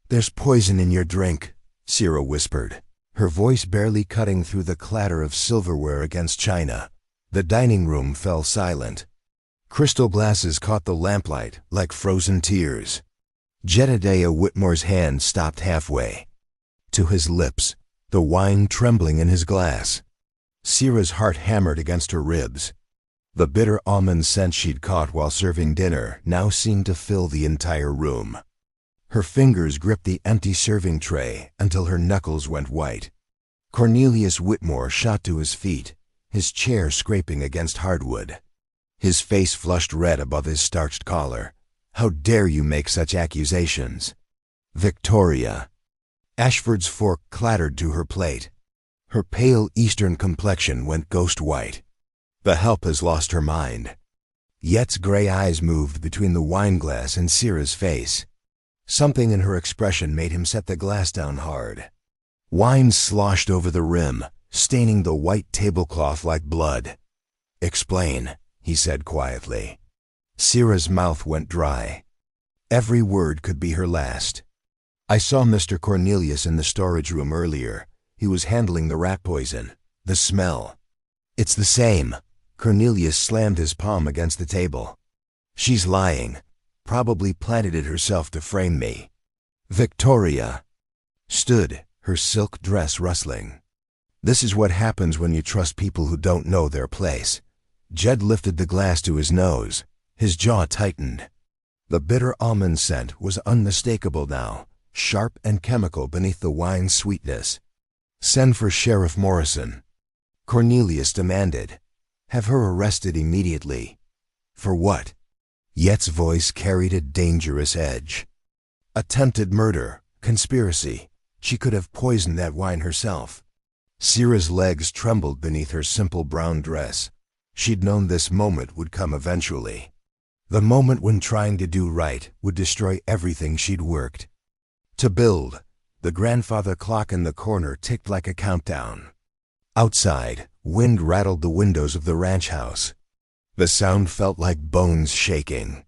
"There's poison in your drink," Sierra whispered, her voice barely cutting through the clatter of silverware against china. The dining room fell silent. Crystal glasses caught the lamplight like frozen tears. Jedediah Whitmore's hand stopped halfway. To his lips, the wine trembling in his glass. Sierra's heart hammered against her ribs. The bitter almond scent she'd caught while serving dinner now seemed to fill the entire room. Her fingers gripped the empty serving tray until her knuckles went white. Cornelius Whitmore shot to his feet, his chair scraping against hardwood. His face flushed red above his starched collar. "How dare you make such accusations?" "Victoria." Ashford's fork clattered to her plate. Her pale eastern complexion went ghost white. "The help has lost her mind." Yet's gray eyes moved between the wineglass and Sierra's face. Something in her expression made him set the glass down hard. Wine sloshed over the rim, staining the white tablecloth like blood. "Explain," he said quietly. Sierra's mouth went dry. Every word could be her last. "I saw Mr. Cornelius in the storage room earlier. He was handling the rat poison. The smell." "It's the same." Cornelius slammed his palm against the table. "She's lying. Probably planted it herself to frame me." Victoria stood, her silk dress rustling. "This is what happens when you trust people who don't know their place." Jed lifted the glass to his nose. His jaw tightened. The bitter almond scent was unmistakable now, sharp and chemical beneath the wine's sweetness. "Send for Sheriff Morrison," Cornelius demanded. "Have her arrested immediately." "For what?" Yet's voice carried a dangerous edge. "Attempted murder, conspiracy. She could have poisoned that wine herself." Sierra's legs trembled beneath her simple brown dress. She'd known this moment would come eventually. The moment when trying to do right would destroy everything she'd worked to build. The grandfather clock in the corner ticked like a countdown. Outside, wind rattled the windows of the ranch house. The sound felt like bones shaking.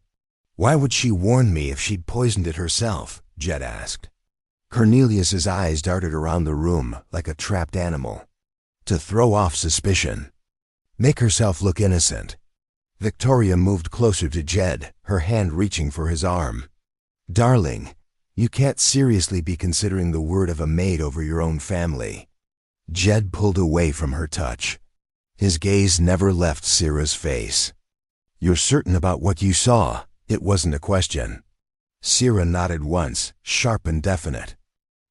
"Why would she warn me if she'd poisoned it herself?" Jed asked. Cornelius's eyes darted around the room like a trapped animal. "To throw off suspicion. Make herself look innocent." Victoria moved closer to Jed, her hand reaching for his arm. "Darling, you can't seriously be considering the word of a maid over your own family." Jed pulled away from her touch. His gaze never left Sierra's face. "You're certain about what you saw?" It wasn't a question. Sierra nodded once, sharp and definite.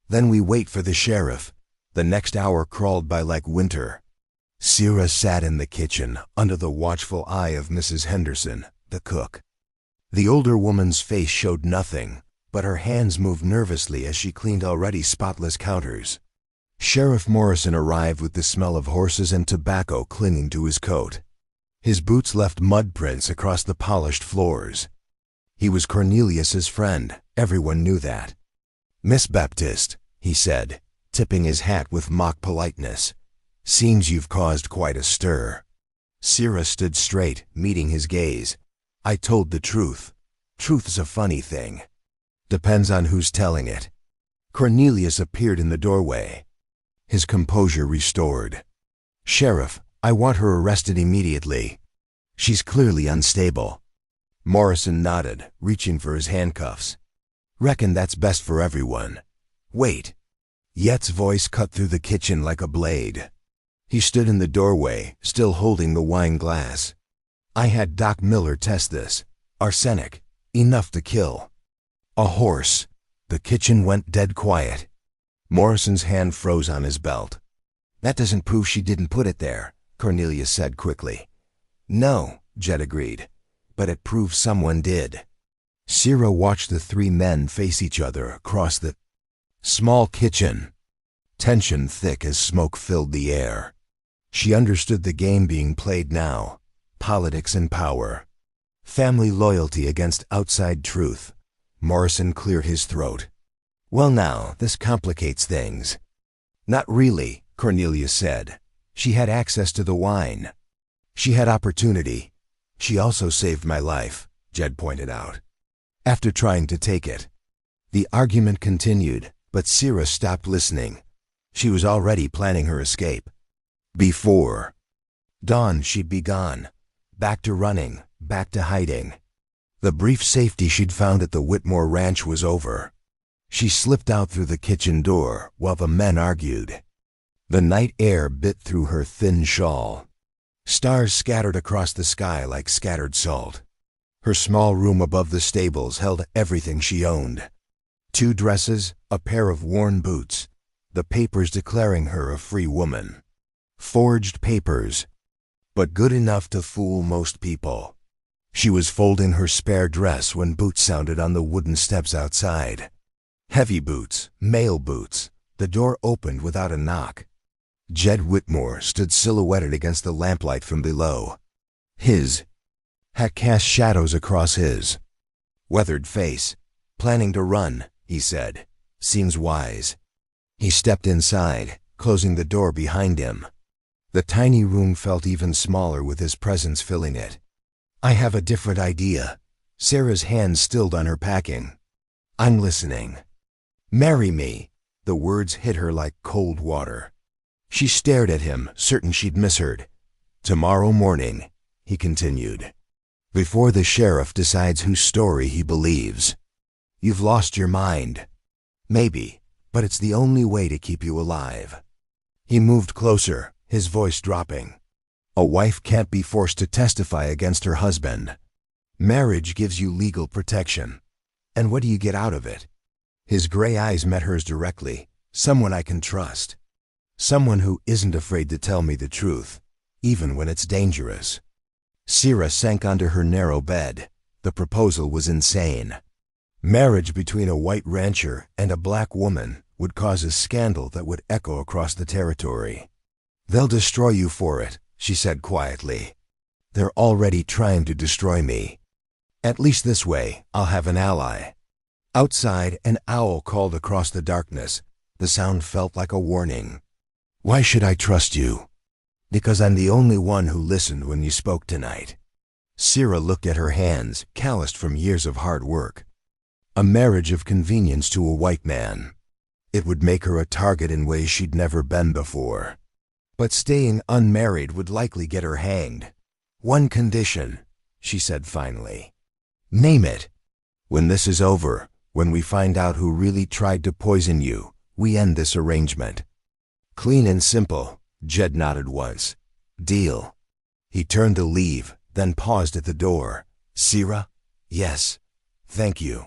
"Then we wait for the sheriff." The next hour crawled by like winter. Sierra sat in the kitchen under the watchful eye of Mrs. Henderson, the cook. The older woman's face showed nothing, but her hands moved nervously as she cleaned already spotless counters. Sheriff Morrison arrived with the smell of horses and tobacco clinging to his coat. His boots left mud prints across the polished floors. He was Cornelius's friend. Everyone knew that. "Miss Baptiste," he said, tipping his hat with mock politeness. "Seems you've caused quite a stir." Sierra stood straight, meeting his gaze. "I told the truth. Truth's a funny thing. Depends on who's telling it." Cornelius appeared in the doorway, his composure restored. "Sheriff, I want her arrested immediately. She's clearly unstable." Morrison nodded, reaching for his handcuffs. "Reckon that's best for everyone. Wait." Yet's voice cut through the kitchen like a blade. He stood in the doorway, still holding the wine glass. "I had Doc Miller test this. Arsenic. Enough to kill." "A horse." The kitchen went dead quiet. Morrison's hand froze on his belt. "That doesn't prove she didn't put it there," Cornelius said quickly. "No," Jed agreed, "but it proves someone did." Sierra watched the three men face each other across the small kitchen. Tension thick as smoke filled the air. She understood the game being played now. Politics and power. Family loyalty against outside truth. Morrison cleared his throat. "Well now, this complicates things." "Not really," Cornelius said. "She had access to the wine. She had opportunity. She also saved my life," Jed pointed out. "After trying to take it." The argument continued, but Sira stopped listening. She was already planning her escape. Before dawn, she'd be gone. Back to running, back to hiding. The brief safety she'd found at the Whitmore Ranch was over. She slipped out through the kitchen door while the men argued. The night air bit through her thin shawl. Stars scattered across the sky like scattered salt. Her small room above the stables held everything she owned. 2 dresses, a pair of worn boots, the papers declaring her a free woman. Forged papers, but good enough to fool most people. She was folding her spare dress when boots sounded on the wooden steps outside. Heavy boots, male boots. The door opened without a knock. Jed Whitmore stood silhouetted against the lamplight from below. His hat cast shadows across his weathered face. Planning to run, he said. Seems wise. He stepped inside, closing the door behind him. The tiny room felt even smaller with his presence filling it. I have a different idea. Sarah's hand stilled on her packing. I'm listening. Marry me. The words hit her like cold water. She stared at him, certain she'd misheard. Tomorrow morning, he continued. Before the sheriff decides whose story he believes. You've lost your mind. Maybe, but it's the only way to keep you alive. He moved closer, his voice dropping. A wife can't be forced to testify against her husband. Marriage gives you legal protection. And what do you get out of it? His gray eyes met hers directly. Someone I can trust. Someone who isn't afraid to tell me the truth, even when it's dangerous. Sira sank onto her narrow bed. The proposal was insane. Marriage between a white rancher and a black woman would cause a scandal that would echo across the territory. They'll destroy you for it, she said quietly. They're already trying to destroy me. At least this way, I'll have an ally. Outside, an owl called across the darkness. The sound felt like a warning. Why should I trust you? Because I'm the only one who listened when you spoke tonight. Sira looked at her hands, calloused from years of hard work. A marriage of convenience to a white man. It would make her a target in ways she'd never been before. But staying unmarried would likely get her hanged. One condition, she said finally. Name it. When this is over, when we find out who really tried to poison you, we end this arrangement. Clean and simple, Jed nodded once. Deal. He turned to leave, then paused at the door. Sira? Yes. Thank you.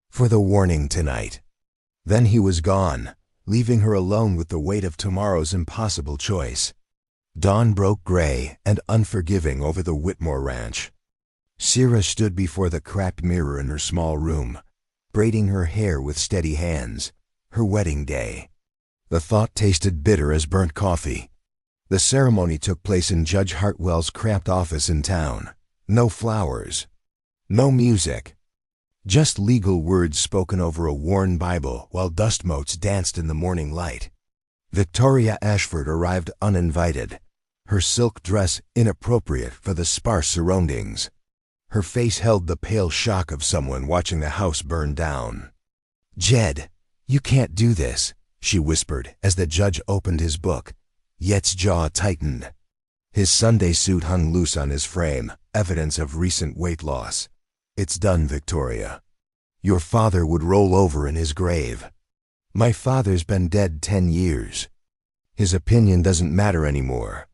For the warning tonight. Then he was gone, leaving her alone with the weight of tomorrow's impossible choice. Dawn broke gray and unforgiving over the Whitmore Ranch. Sira stood before the cracked mirror in her small room, braiding her hair with steady hands. Her wedding day. The thought tasted bitter as burnt coffee. The ceremony took place in Judge Hartwell's cramped office in town. No flowers. No music. Just legal words spoken over a worn Bible while dust motes danced in the morning light. Victoria Ashford arrived uninvited, her silk dress inappropriate for the sparse surroundings. Her face held the pale shock of someone watching the house burn down. Jed, you can't do this, she whispered as the judge opened his book. Yet's jaw tightened. His Sunday suit hung loose on his frame, evidence of recent weight loss. It's done, Victoria. Your father would roll over in his grave. My father's been dead 10 years. His opinion doesn't matter anymore.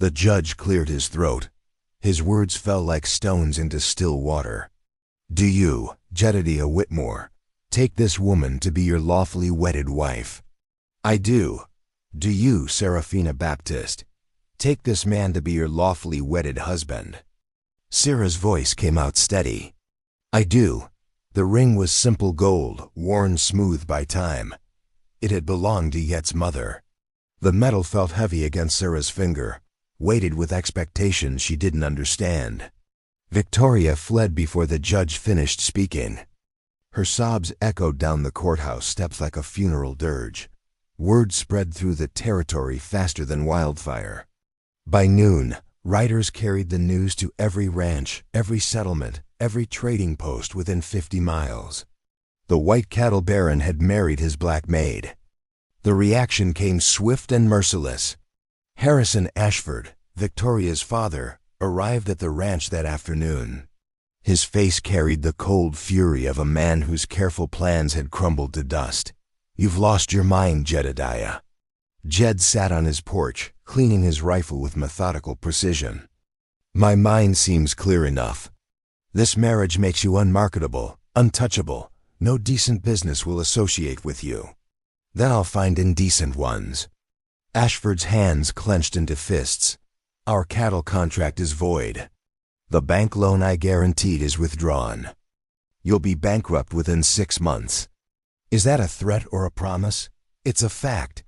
The judge cleared his throat. His words fell like stones into still water. Do you, Jedediah Whitmore, take this woman to be your lawfully wedded wife? I do. Do you, Seraphina Baptist, take this man to be your lawfully wedded husband? Sira's voice came out steady. I do. The ring was simple gold, worn smooth by time. It had belonged to Yet's mother. The metal felt heavy against Sira's finger, weighted with expectations she didn't understand. Victoria fled before the judge finished speaking. Her sobs echoed down the courthouse steps like a funeral dirge. Word spread through the territory faster than wildfire. By noon, riders carried the news to every ranch, every settlement, every trading post within 50 miles. The white cattle baron had married his black maid. The reaction came swift and merciless. Harrison Ashford, Victoria's father, arrived at the ranch that afternoon. His face carried the cold fury of a man whose careful plans had crumbled to dust. "You've lost your mind, Jedediah." Jed sat on his porch, cleaning his rifle with methodical precision. "My mind seems clear enough. This marriage makes you unmarketable, untouchable. No decent business will associate with you. Then I'll find indecent ones." Ashford's hands clenched into fists. "Our cattle contract is void. The bank loan I guaranteed is withdrawn. You'll be bankrupt within 6 months. Is that a threat or a promise? It's a fact."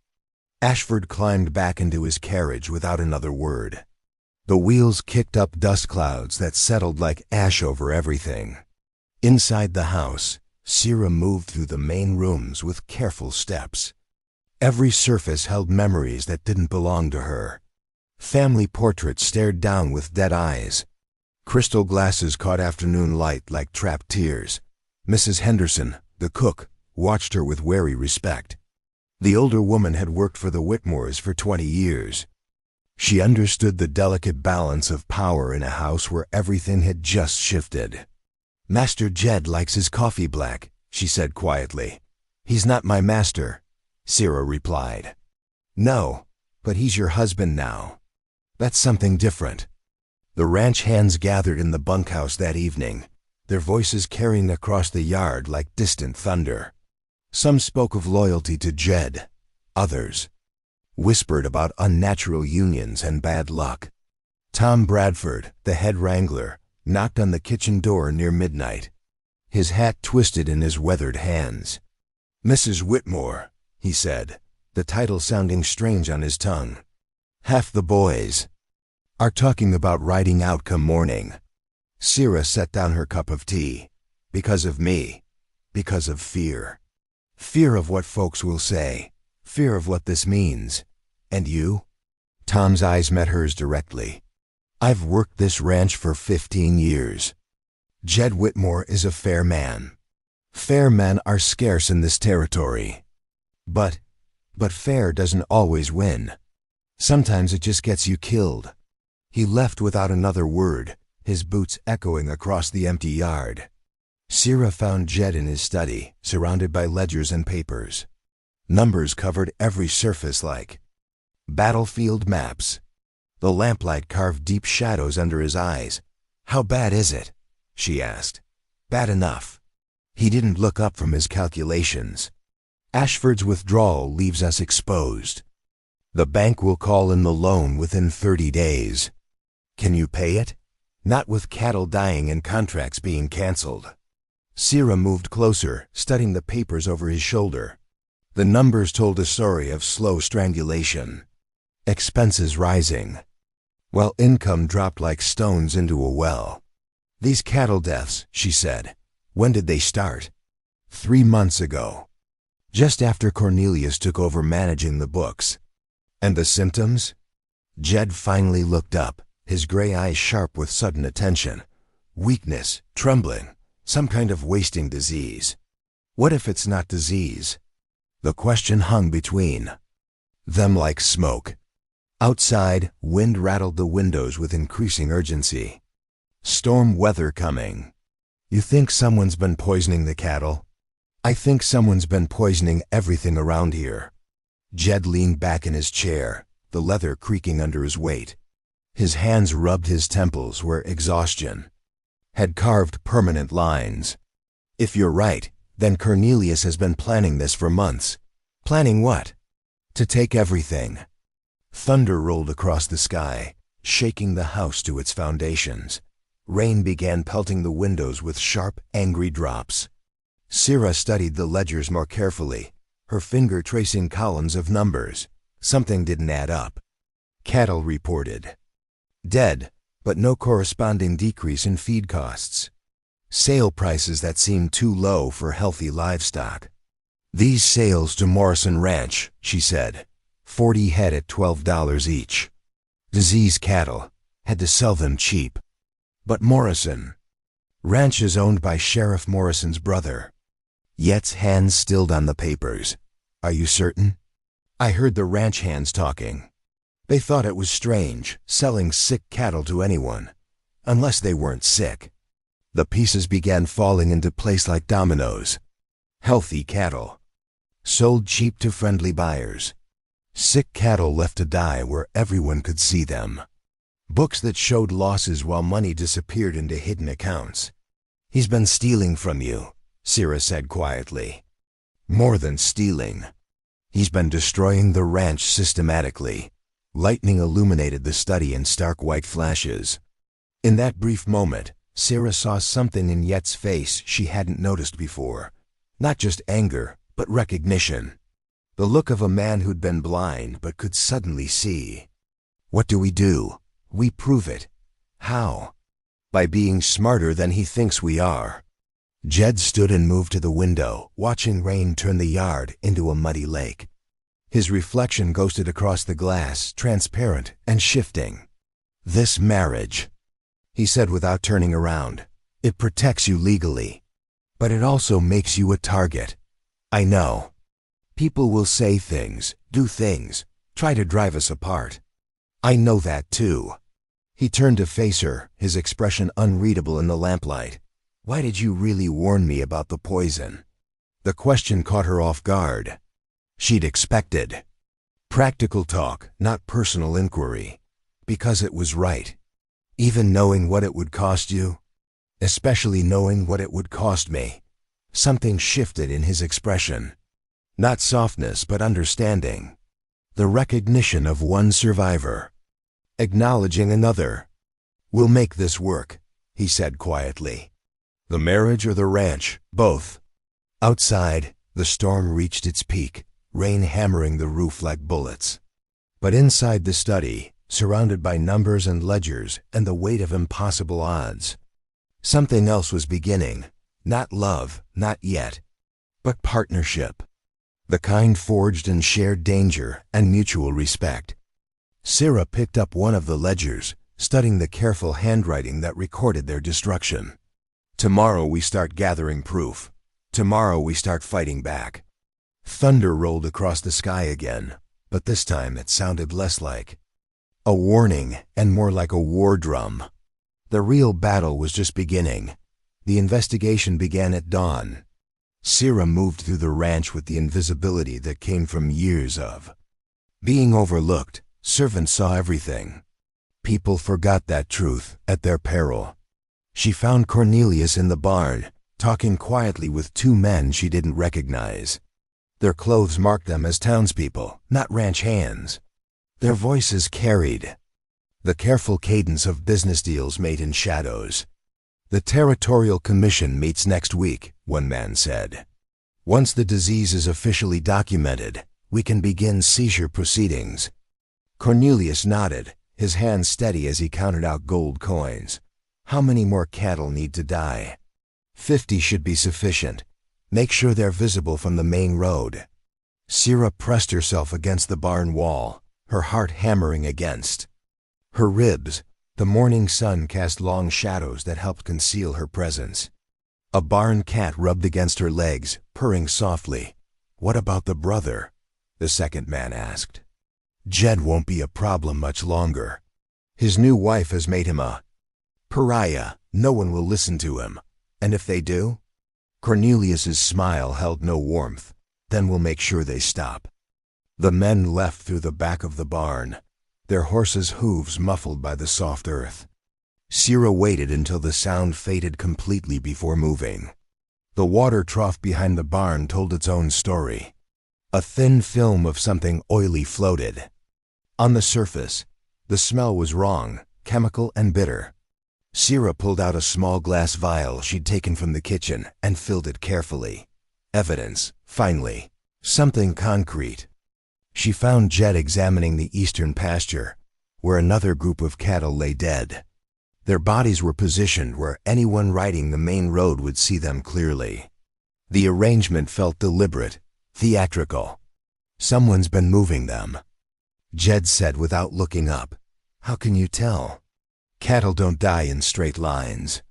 Ashford climbed back into his carriage without another word. The wheels kicked up dust clouds that settled like ash over everything. Inside the house, Sierra moved through the main rooms with careful steps. Every surface held memories that didn't belong to her. Family portraits stared down with dead eyes. Crystal glasses caught afternoon light like trapped tears. Mrs. Henderson, the cook, watched her with wary respect. The older woman had worked for the Whitmores for 20 years. She understood the delicate balance of power in a house where everything had just shifted. "Master Jed likes his coffee black," she said quietly. "He's not my master," Sierra replied. "No, but he's your husband now. That's something different." The ranch hands gathered in the bunkhouse that evening, their voices carrying across the yard like distant thunder. Some spoke of loyalty to Jed. Others whispered about unnatural unions and bad luck. Tom Bradford, the head wrangler, knocked on the kitchen door near midnight. His hat twisted in his weathered hands. "Mrs. Whitmore," he said, the title sounding strange on his tongue. "Half the boys are talking about riding out come morning." Sierra set down her cup of tea. "Because of me. Because of fear. Fear of what folks will say. Fear of what this means. And you?" Tom's eyes met hers directly. "I've worked this ranch for 15 years. Jed Whitmore is a fair man. Fair men are scarce in this territory. But fair doesn't always win. Sometimes it just gets you killed." He left without another word, his boots echoing across the empty yard. Sierra found Jed in his study, surrounded by ledgers and papers. Numbers covered every surface like battlefield maps. The lamplight carved deep shadows under his eyes. "How bad is it?" she asked. "Bad enough." He didn't look up from his calculations. "Ashford's withdrawal leaves us exposed. The bank will call in the loan within 30 days. Can you pay it? Not with cattle dying and contracts being canceled." Sierra moved closer, studying the papers over his shoulder. The numbers told a story of slow strangulation. Expenses rising, while income dropped like stones into a well. "These cattle deaths," she said. "When did they start?" 3 months ago. Just after Cornelius took over managing the books. "And the symptoms?" Jed finally looked up, his gray eyes sharp with sudden attention. "Weakness, trembling, some kind of wasting disease. What if it's not disease?" The question hung between them like smoke. Outside, wind rattled the windows with increasing urgency. "Storm weather coming." "You think someone's been poisoning the cattle?" "I think someone's been poisoning everything around here." Jed leaned back in his chair, the leather creaking under his weight. His hands rubbed his temples where exhaustion had carved permanent lines. "If you're right, then Cornelius has been planning this for months." "Planning what?" "To take everything." Thunder rolled across the sky, shaking the house to its foundations. Rain began pelting the windows with sharp, angry drops. Sierra studied the ledgers more carefully, her finger tracing columns of numbers. Something didn't add up. Cattle reported dead, but no corresponding decrease in feed costs. Sale prices that seemed too low for healthy livestock. "These sales to Morrison Ranch," she said. 40 head at $12 each. Disease cattle. Had to sell them cheap. "But Morrison." "Ranch is owned by Sheriff Morrison's brother." Yet's hands stilled on the papers. Are you certain? I heard the ranch hands talking. They thought it was strange, selling sick cattle to anyone. Unless they weren't sick. The pieces began falling into place like dominoes. Healthy cattle. Sold cheap to friendly buyers. Sick cattle left to die where everyone could see them. Books that showed losses while money disappeared into hidden accounts. He's been stealing from you, Sierra said quietly. More than stealing. He's been destroying the ranch systematically. Lightning illuminated the study in stark white flashes. In that brief moment, Sierra saw something in Yet's face she hadn't noticed before. Not just anger, but recognition. The look of a man who'd been blind but could suddenly see. What do? We prove it. How? By being smarter than he thinks we are. Jed stood and moved to the window, watching rain turn the yard into a muddy lake. His reflection ghosted across the glass, transparent and shifting. This marriage, he said without turning around, it protects you legally. But it also makes you a target. I know. People will say things, do things, try to drive us apart. I know that too. He turned to face her, his expression unreadable in the lamplight. Why did you really warn me about the poison? The question caught her off guard. She'd expected. Practical talk, not personal inquiry. Because it was right. Even knowing what it would cost you. Especially knowing what it would cost me. Something shifted in his expression. Not softness, but understanding. The recognition of one survivor. Acknowledging another. We'll make this work, he said quietly. The marriage or the ranch, both. Outside, the storm reached its peak, rain hammering the roof like bullets. But inside the study, surrounded by numbers and ledgers and the weight of impossible odds, something else was beginning. Not love, not yet, but partnership. The kind forged in shared danger and mutual respect. Sierra picked up one of the ledgers, studying the careful handwriting that recorded their destruction. Tomorrow we start gathering proof. Tomorrow we start fighting back. Thunder rolled across the sky again, but this time it sounded less like a warning and more like a war drum. The real battle was just beginning. The investigation began at dawn. Sierra moved through the ranch with the invisibility that came from years of being overlooked. Servants saw everything. People forgot that truth at their peril. She found Cornelius in the barn, talking quietly with two men she didn't recognize. Their clothes marked them as townspeople, not ranch hands. Their voices carried the careful cadence of business deals made in shadows. The Territorial Commission meets next week, one man said. Once the disease is officially documented, we can begin seizure proceedings. Cornelius nodded, his hand steady as he counted out gold coins. How many more cattle need to die? 50 should be sufficient. Make sure they're visible from the main road. Sierra pressed herself against the barn wall, her heart hammering against her ribs. The morning sun cast long shadows that helped conceal her presence. A barn cat rubbed against her legs, purring softly. What about the brother? The second man asked. Jed won't be a problem much longer. His new wife has made him a pariah. No one will listen to him. And if they do? Cornelius's smile held no warmth. Then we'll make sure they stop. The men left through the back of the barn, their horses' hooves muffled by the soft earth. Sierra waited until the sound faded completely before moving. The water trough behind the barn told its own story. A thin film of something oily floated. On the surface, the smell was wrong, chemical and bitter. Sierra pulled out a small glass vial she'd taken from the kitchen and filled it carefully. Evidence, finally. Something concrete. She found Jed examining the eastern pasture, where another group of cattle lay dead. Their bodies were positioned where anyone riding the main road would see them clearly. The arrangement felt deliberate, theatrical. Someone's been moving them. Jed said without looking up. How can you tell? Cattle don't die in straight lines.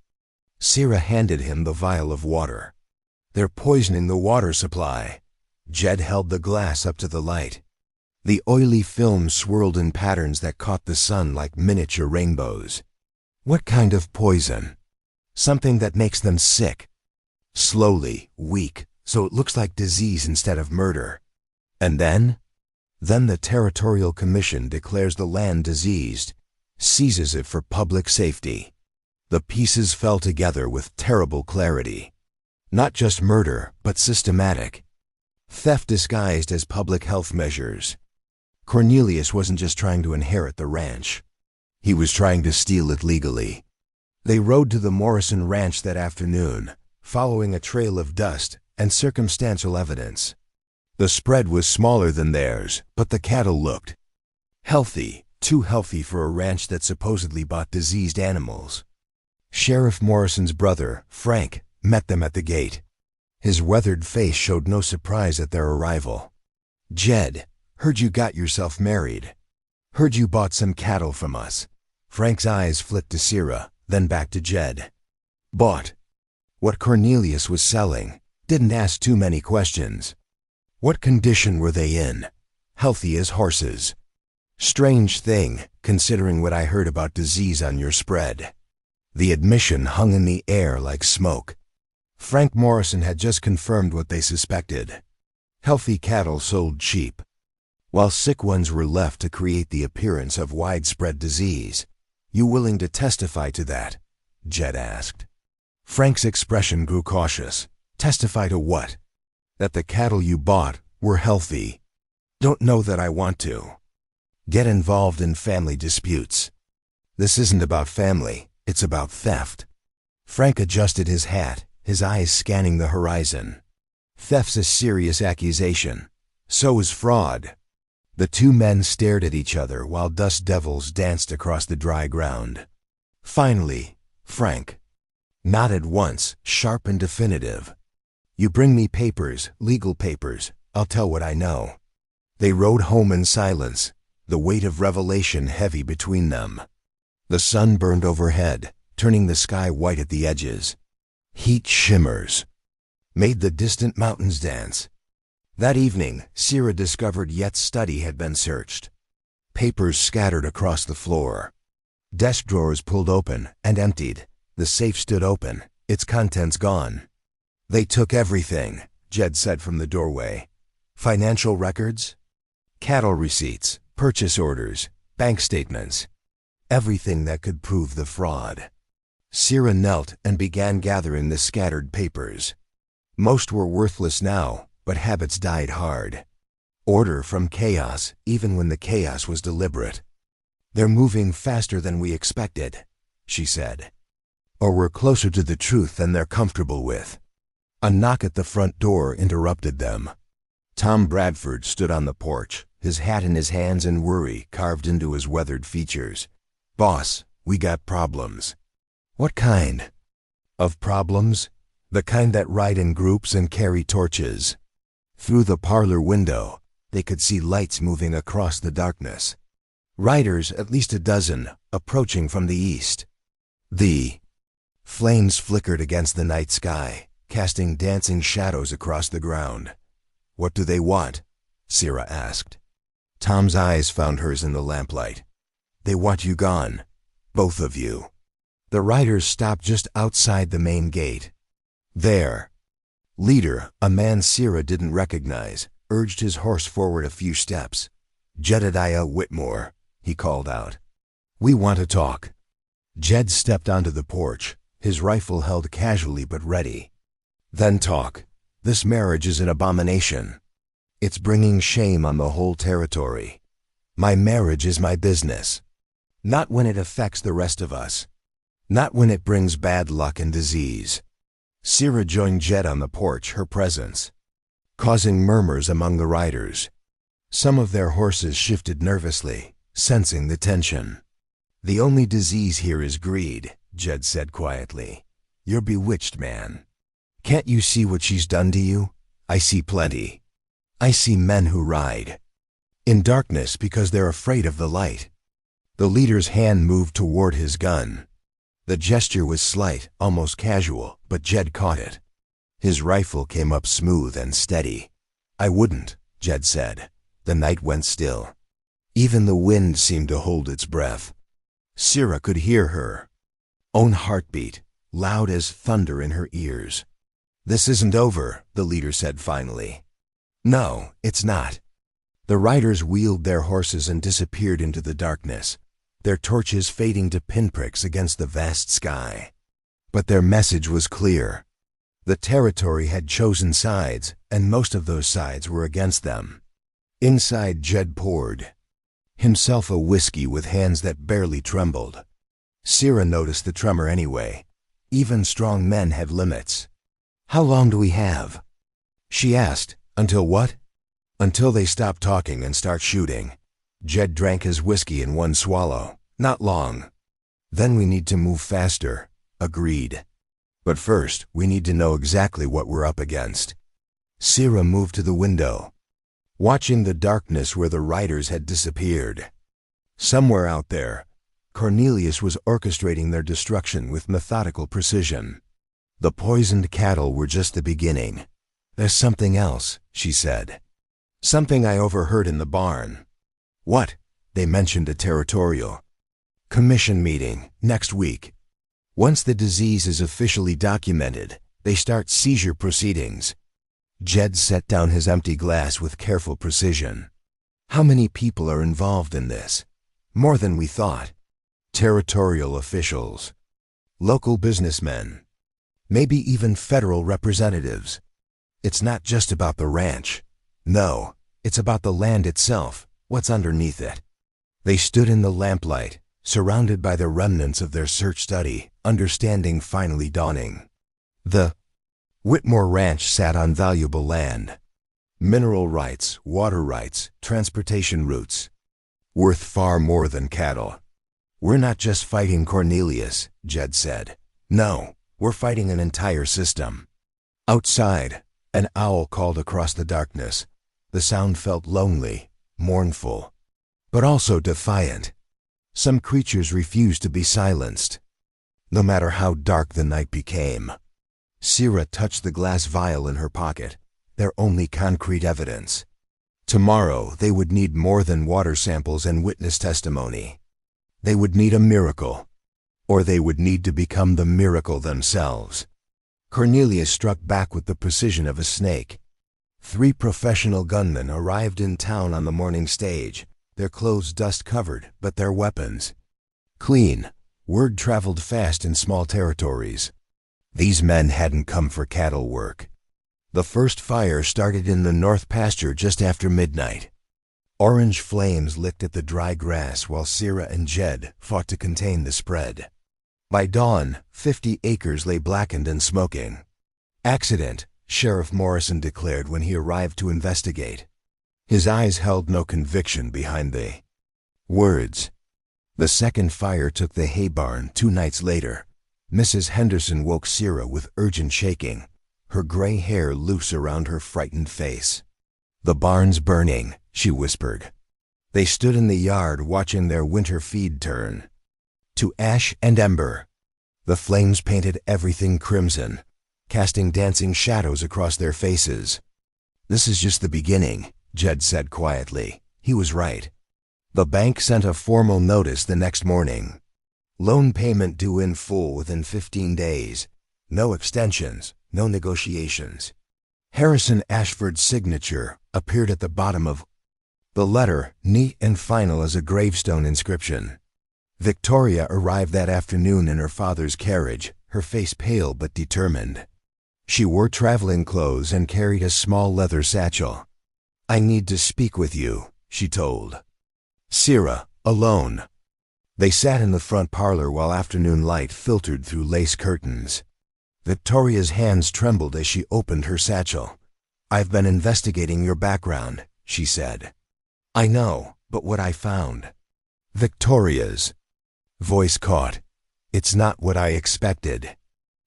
Sierra handed him the vial of water. They're poisoning the water supply. Jed held the glass up to the light. The oily film swirled in patterns that caught the sun like miniature rainbows. What kind of poison? Something that makes them sick. Slowly, weak, so it looks like disease instead of murder. And then? Then the Territorial Commission declares the land diseased, seizes it for public safety. The pieces fell together with terrible clarity. Not just murder, but systematic. Theft disguised as public health measures. Cornelius wasn't just trying to inherit the ranch. He was trying to steal it legally. They rode to the Morrison Ranch that afternoon, following a trail of dust and circumstantial evidence. The spread was smaller than theirs, but the cattle looked healthy, too healthy for a ranch that supposedly bought diseased animals. Sheriff Morrison's brother, Frank, met them at the gate. His weathered face showed no surprise at their arrival. "Jed, heard you got yourself married. Heard you bought some cattle from us." Frank's eyes flicked to Sierra, then back to Jed. "Bought." What Cornelius was selling. Didn't ask too many questions. What condition were they in? Healthy as horses. Strange thing, considering what I heard about disease on your spread. The admission hung in the air like smoke. Frank Morrison had just confirmed what they suspected. Healthy cattle sold cheap, while sick ones were left to create the appearance of widespread disease. "You willing to testify to that?" Jed asked. Frank's expression grew cautious. "Testify to what?" "That the cattle you bought were healthy." "Don't know that I want to get involved in family disputes. This isn't about family, it's about theft." Frank adjusted his hat, his eyes scanning the horizon. "Theft's a serious accusation. So is fraud." The two men stared at each other while dust devils danced across the dry ground. Finally, Frank nodded once, sharp and definitive. "You bring me papers, legal papers. I'll tell what I know." They rode home in silence, the weight of revelation heavy between them. The sun burned overhead, turning the sky white at the edges. Heat shimmers made the distant mountains dance. That evening, Sierra discovered Yet's study had been searched. Papers scattered across the floor. Desk drawers pulled open and emptied. The safe stood open, its contents gone. "They took everything," Jed said from the doorway. "Financial records, cattle receipts, purchase orders, bank statements. Everything that could prove the fraud." Sierra knelt and began gathering the scattered papers. Most were worthless now, but habits died hard. Order from chaos, even when the chaos was deliberate. "They're moving faster than we expected," she said. "Or we're closer to the truth than they're comfortable with." A knock at the front door interrupted them. Tom Bradford stood on the porch, his hat in his hands and worry carved into his weathered features. "Boss, we got problems." "What kind of problems?" "The kind that ride in groups and carry torches." Through the parlor window, they could see lights moving across the darkness. Riders, at least a dozen, approaching from the east. The flames flickered against the night sky, casting dancing shadows across the ground. "What do they want?" Sierra asked. Tom's eyes found hers in the lamplight. "They want you gone. Both of you." The riders stopped just outside the main gate. Their leader, a man Sierra didn't recognize, urged his horse forward a few steps. "Jedediah Whitmore," he called out. "We want to talk." Jed stepped onto the porch, his rifle held casually but ready. "Then talk. This marriage is an abomination. It's bringing shame on the whole territory. My marriage is my business. Not when it affects the rest of us. Not when it brings bad luck and disease." Sierra joined Jed on the porch, her presence causing murmurs among the riders. Some of their horses shifted nervously, sensing the tension. "The only disease here is greed," Jed said quietly. "You're bewitched, man. Can't you see what she's done to you? I see plenty. I see men who ride in darkness because they're afraid of the light." The leader's hand moved toward his gun. The gesture was slight, almost casual, but Jed caught it. His rifle came up smooth and steady. "I wouldn't," Jed said. The night went still. Even the wind seemed to hold its breath. Sira could hear her own heartbeat, loud as thunder in her ears. "This isn't over," the leader said finally. "No, it's not." The riders wheeled their horses and disappeared into the darkness, their torches fading to pinpricks against the vast sky. But their message was clear. The territory had chosen sides, and most of those sides were against them. Inside, Jed poured himself a whiskey with hands that barely trembled. Sira noticed the tremor anyway. Even strong men have limits. "How long do we have?" she asked. "Until what?" "Until they stop talking and start shooting." Jed drank his whiskey in one swallow. "Not long." "Then we need to move faster." "Agreed. But first, we need to know exactly what we're up against." Sira moved to the window, watching the darkness where the riders had disappeared. Somewhere out there, Cornelius was orchestrating their destruction with methodical precision. The poisoned cattle were just the beginning. "There's something else," she said. "Something I overheard in the barn." "What?" "They mentioned a territorial commission meeting next week. Once the disease is officially documented, they start seizure proceedings." Jed set down his empty glass with careful precision. "How many people are involved in this?" "More than we thought. Territorial officials, local businessmen, maybe even federal representatives. It's not just about the ranch. No, it's about the land itself, what's underneath it." They stood in the lamplight, surrounded by the remnants of their search study, understanding finally dawning. The Whitmore Ranch sat on valuable land. Mineral rights, water rights, transportation routes. Worth far more than cattle. "We're not just fighting Cornelius," Jed said. "No, we're fighting an entire system." Outside, an owl called across the darkness. The sound felt lonely, mournful, but also defiant. Some creatures refused to be silenced, no matter how dark the night became. Sira touched the glass vial in her pocket, their only concrete evidence. Tomorrow they would need more than water samples and witness testimony. They would need a miracle, or they would need to become the miracle themselves. Cornelius struck back with the precision of a snake. 3 professional gunmen arrived in town on the morning stage, their clothes dust-covered, but their weapons clean. Word traveled fast in small territories. These men hadn't come for cattle work. The first fire started in the north pasture just after midnight. Orange flames licked at the dry grass while Sira and Jed fought to contain the spread. By dawn, 50 acres lay blackened and smoking. "Accident," Sheriff Morrison declared when he arrived to investigate. His eyes held no conviction behind the words. The second fire took the hay barn 2 nights later. Mrs. Henderson woke Sira with urgent shaking, her gray hair loose around her frightened face. "The barn's burning," she whispered. They stood in the yard watching their winter feed turn to ash and ember. The flames painted everything crimson, casting dancing shadows across their faces. "This is just the beginning," Jed said quietly. He was right. The bank sent a formal notice the next morning. Loan payment due in full within 15 days. No extensions, no negotiations. Harrison Ashford's signature appeared at the bottom of the letter, neat and final as a gravestone inscription. Victoria arrived that afternoon in her father's carriage, her face pale but determined. She wore traveling clothes and carried a small leather satchel. "I need to speak with you," she told Sira, alone. They sat in the front parlor while afternoon light filtered through lace curtains. Victoria's hands trembled as she opened her satchel. "I've been investigating your background," she said. "I know, but what I found." Victoria's voice caught. "It's not what I expected."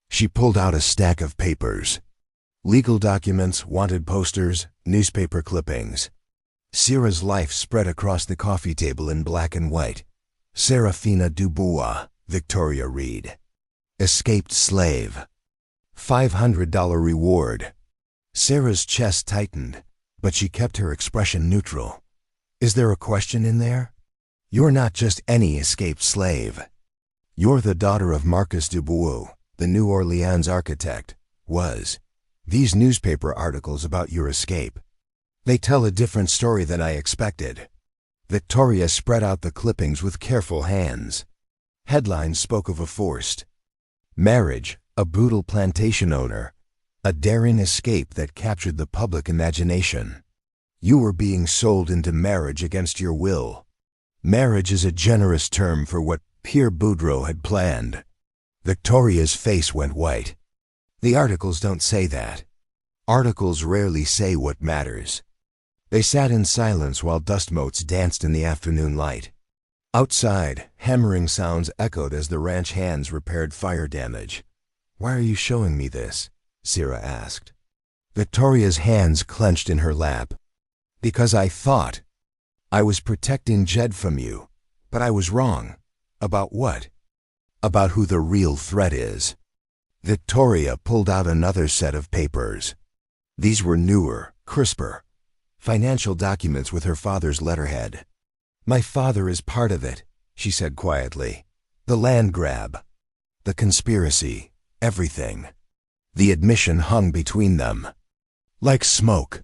She pulled out a stack of papers. Legal documents, wanted posters, newspaper clippings. Sira's life spread across the coffee table in black and white. Serafina Dubois, Victoria read. Escaped slave. $500 reward. Sarah's chest tightened, but she kept her expression neutral. Is there a question in there? You're not just any escaped slave. You're the daughter of Marcus Dubois, the New Orleans architect. These newspaper articles about your escape. They tell a different story than I expected. Victoria spread out the clippings with careful hands. Headlines spoke of a forced marriage, a brutal plantation owner, a daring escape that captured the public imagination. You were being sold into marriage against your will. Marriage is a generous term for what Pierre Boudreau had planned. Victoria's face went white. The articles don't say that. Articles rarely say what matters. They sat in silence while dust motes danced in the afternoon light. Outside, hammering sounds echoed as the ranch hands repaired fire damage. Why are you showing me this? Sarah asked. Victoria's hands clenched in her lap. Because I thought I was protecting Jed from you, but I was wrong. About what? About who the real threat is. Victoria pulled out another set of papers. These were newer, crisper. Financial documents with her father's letterhead. My father is part of it, she said quietly. The land grab. The conspiracy. Everything. The admission hung between them. Like smoke.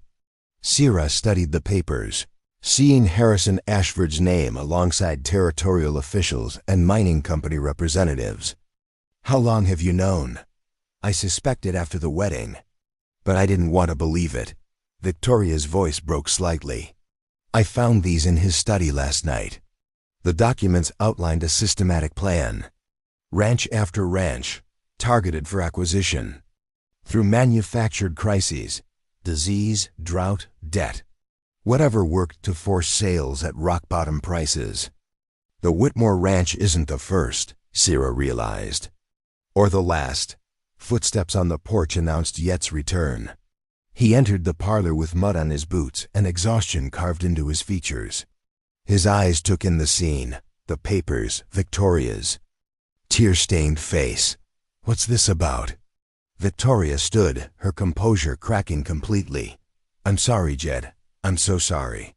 Sarah studied the papers, seeing Harrison Ashford's name alongside territorial officials and mining company representatives. How long have you known? I suspected after the wedding, but I didn't want to believe it. Victoria's voice broke slightly. I found these in his study last night. The documents outlined a systematic plan. Ranch after ranch, targeted for acquisition. Through manufactured crises, disease, drought, debt. Whatever worked to force sales at rock-bottom prices. The Whitmore Ranch isn't the first, Sarah realized. Or the last. Footsteps on the porch announced Yet's return. He entered the parlor with mud on his boots and exhaustion carved into his features. His eyes took in the scene, the papers, Victoria's tear-stained face. What's this about? Victoria stood, her composure cracking completely. I'm sorry, Jed. I'm so sorry.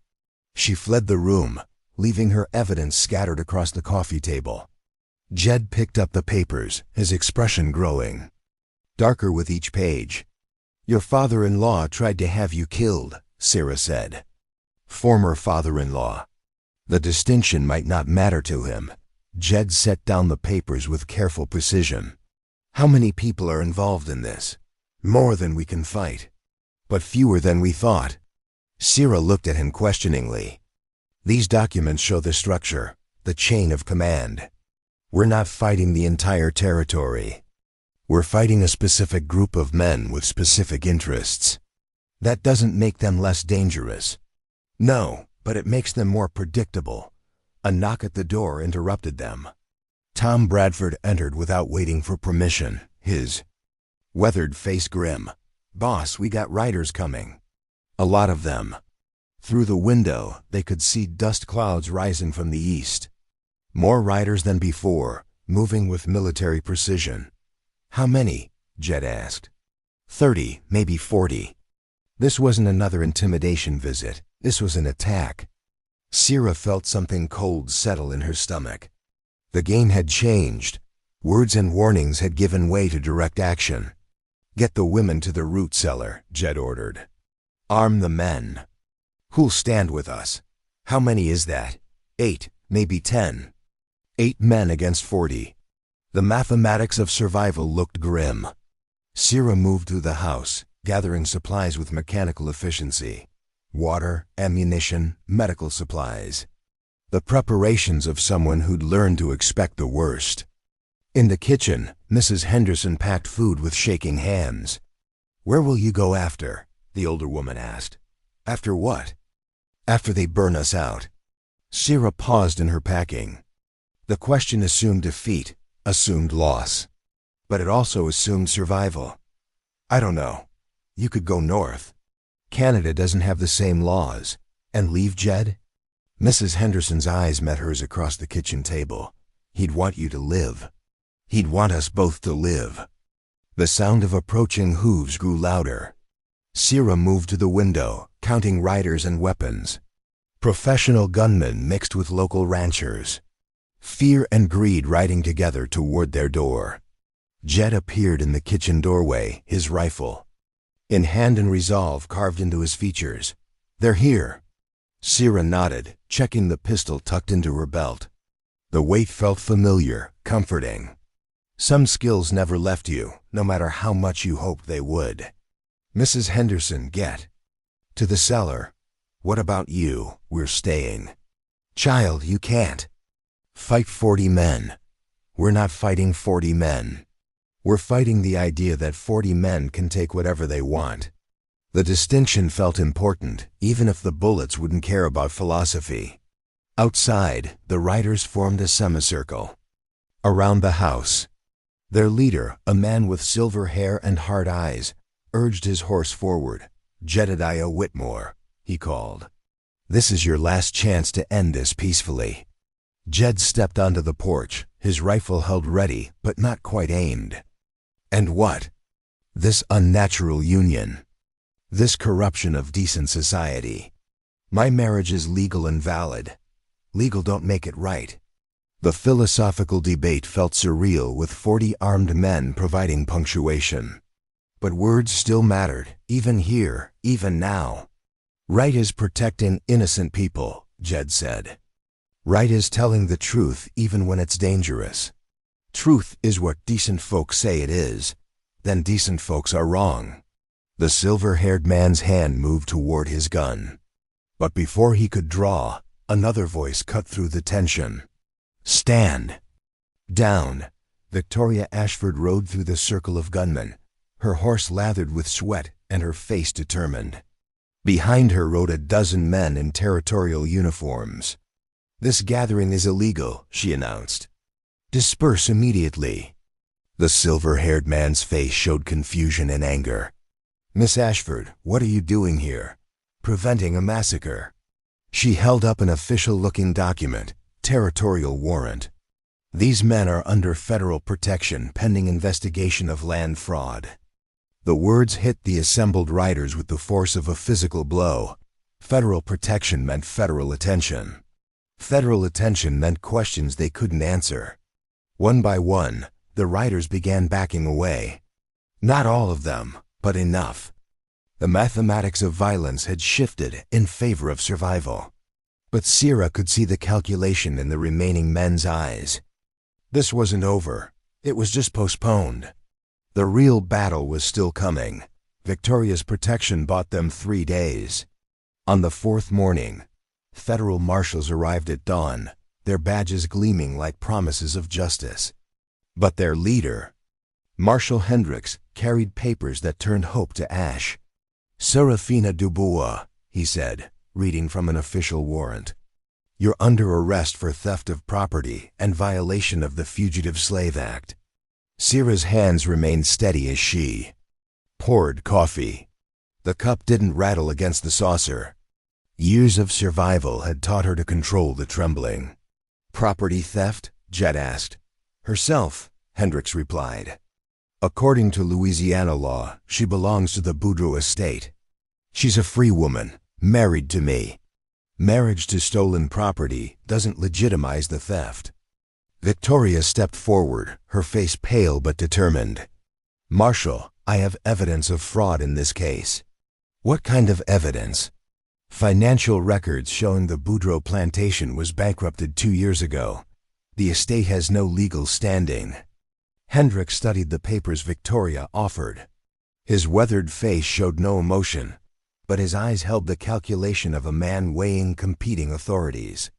She fled the room, leaving her evidence scattered across the coffee table. Jed picked up the papers, his expression growing darker with each page. Your father-in-law tried to have you killed, Sarah said. Former father-in-law. The distinction might not matter to him. Jed set down the papers with careful precision. How many people are involved in this? More than we can fight. But fewer than we thought. Sarah looked at him questioningly. These documents show the structure, the chain of command. We're not fighting the entire territory. We're fighting a specific group of men with specific interests. That doesn't make them less dangerous. No, but it makes them more predictable. A knock at the door interrupted them. Tom Bradford entered without waiting for permission, his weathered face grim. Boss, we got riders coming. A lot of them. Through the window, they could see dust clouds rising from the east. More riders than before, moving with military precision. How many? Jed asked. 30, maybe 40. This wasn't another intimidation visit. This was an attack. Sarah felt something cold settle in her stomach. The game had changed. Words and warnings had given way to direct action. Get the women to the root cellar, Jed ordered. Arm the men. Who'll stand with us? How many is that? 8, maybe 10. 8 men against 40. The mathematics of survival looked grim. Sarah moved through the house, gathering supplies with mechanical efficiency. Water, ammunition, medical supplies. The preparations of someone who'd learned to expect the worst. In the kitchen, Mrs. Henderson packed food with shaking hands. Where will you go after? The older woman asked. After what? After they burn us out. Sarah paused in her packing. The question assumed defeat, assumed loss. But it also assumed survival. I don't know. You could go north. Canada doesn't have the same laws. And leave Jed? Mrs. Henderson's eyes met hers across the kitchen table. He'd want you to live. He'd want us both to live. The sound of approaching hooves grew louder. Sierra moved to the window, counting riders and weapons. Professional gunmen mixed with local ranchers. Fear and greed riding together toward their door. Jed appeared in the kitchen doorway, his rifle in hand and resolve carved into his features. "They're here." Sierra nodded, checking the pistol tucked into her belt. The weight felt familiar, comforting. Some skills never left you, no matter how much you hoped they would. "Mrs. Henderson, get to the cellar." "What about you?" "We're staying." "Child, you can't fight 40 men. We're not fighting 40 men. We're fighting the idea that 40 men can take whatever they want." The distinction felt important, even if the bullets wouldn't care about philosophy. Outside, the riders formed a semicircle around the house. Their leader, a man with silver hair and hard eyes, urged his horse forward. "Jedediah Whitmore," he called. "This is your last chance to end this peacefully." Jed stepped onto the porch, his rifle held ready, but not quite aimed. "And what?" "This unnatural union. This corruption of decent society. My marriage is legal and valid. Legal don't make it right." The philosophical debate felt surreal, with 40 armed men providing punctuation. But words still mattered, even here, even now. "Right is protecting innocent people," Jed said. "Right is telling the truth even when it's dangerous. Truth is what decent folks say it is. Then decent folks are wrong." The silver-haired man's hand moved toward his gun. But before he could draw, another voice cut through the tension. "Stand down." Victoria Ashford rode through the circle of gunmen, her horse lathered with sweat and her face determined. Behind her rode a dozen men in territorial uniforms. "This gathering is illegal," she announced. "Disperse immediately." The silver-haired man's face showed confusion and anger. "Miss Ashford, what are you doing here?" "Preventing a massacre." She held up an official-looking document, territorial warrant. "These men are under federal protection pending investigation of land fraud." The words hit the assembled riders with the force of a physical blow. Federal protection meant federal attention. Federal attention meant questions they couldn't answer. One by one, the riders began backing away. Not all of them, but enough. The mathematics of violence had shifted in favor of survival. But Sierra could see the calculation in the remaining men's eyes. This wasn't over. It was just postponed. The real battle was still coming. Victoria's protection bought them 3 days. On the 4th morning, federal marshals arrived at dawn, their badges gleaming like promises of justice. But their leader, Marshal Hendricks, carried papers that turned hope to ash. "Serafina Dubois," he said, reading from an official warrant. "You're under arrest for theft of property and violation of the Fugitive Slave Act." Sierra's hands remained steady as she poured coffee. The cup didn't rattle against the saucer. Years of survival had taught her to control the trembling. "Property theft?" Jed asked. "Herself," Hendricks replied. "According to Louisiana law, she belongs to the Boudreaux estate. She's a free woman, married to me. Marriage to stolen property doesn't legitimize the theft." Victoria stepped forward, her face pale but determined. "Marshal, I have evidence of fraud in this case." "What kind of evidence?" "Financial records showing the Boudreaux plantation was bankrupted 2 years ago. The estate has no legal standing." Hendricks studied the papers Victoria offered. His weathered face showed no emotion, but his eyes held the calculation of a man weighing competing authorities.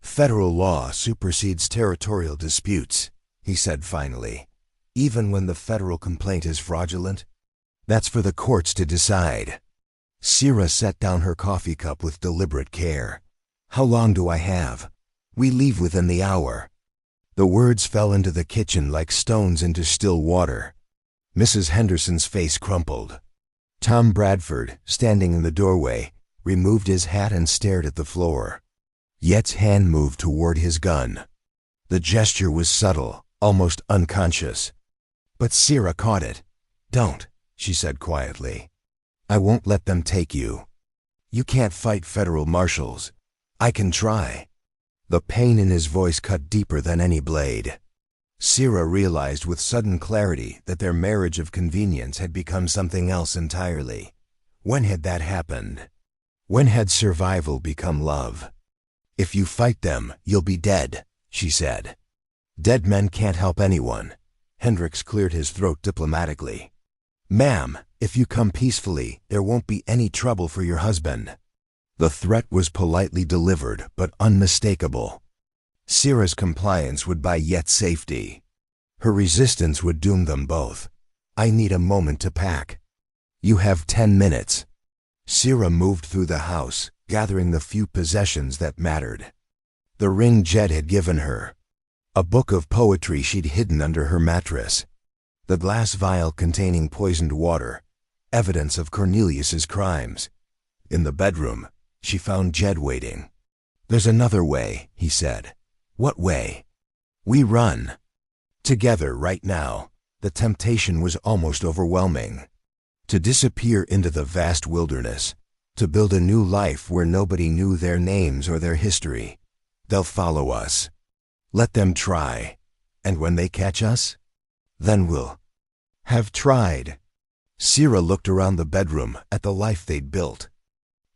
"Federal law supersedes territorial disputes," he said finally. "Even when the federal complaint is fraudulent, that's for the courts to decide." Sierra set down her coffee cup with deliberate care. "How long do I have?" "We leave within the hour." The words fell into the kitchen like stones into still water. Mrs. Henderson's face crumpled. Tom Bradford, standing in the doorway, removed his hat and stared at the floor. Yet's hand moved toward his gun. The gesture was subtle, almost unconscious. But Sierra caught it. Don't, she said quietly. I won't let them take you. You can't fight federal marshals. I can try. The pain in his voice cut deeper than any blade. Sierra realized with sudden clarity that their marriage of convenience had become something else entirely. When had that happened? When had survival become love? If you fight them, you'll be dead, she said. Dead men can't help anyone. Hendricks cleared his throat diplomatically. Ma'am, if you come peacefully, there won't be any trouble for your husband. The threat was politely delivered, but unmistakable. Sierra's compliance would buy Yet safety. Her resistance would doom them both. I need a moment to pack. You have 10 minutes. Sierra moved through the house, gathering the few possessions that mattered. The ring Jed had given her. A book of poetry she'd hidden under her mattress. The glass vial containing poisoned water, evidence of Cornelius's crimes. In the bedroom, she found Jed waiting. There's another way, he said. What way? We run. Together right now. The temptation was almost overwhelming. To disappear into the vast wilderness. To build a new life where nobody knew their names or their history. They'll follow us. Let them try. And when they catch us, then we'll have tried. Sierra looked around the bedroom at the life they'd built.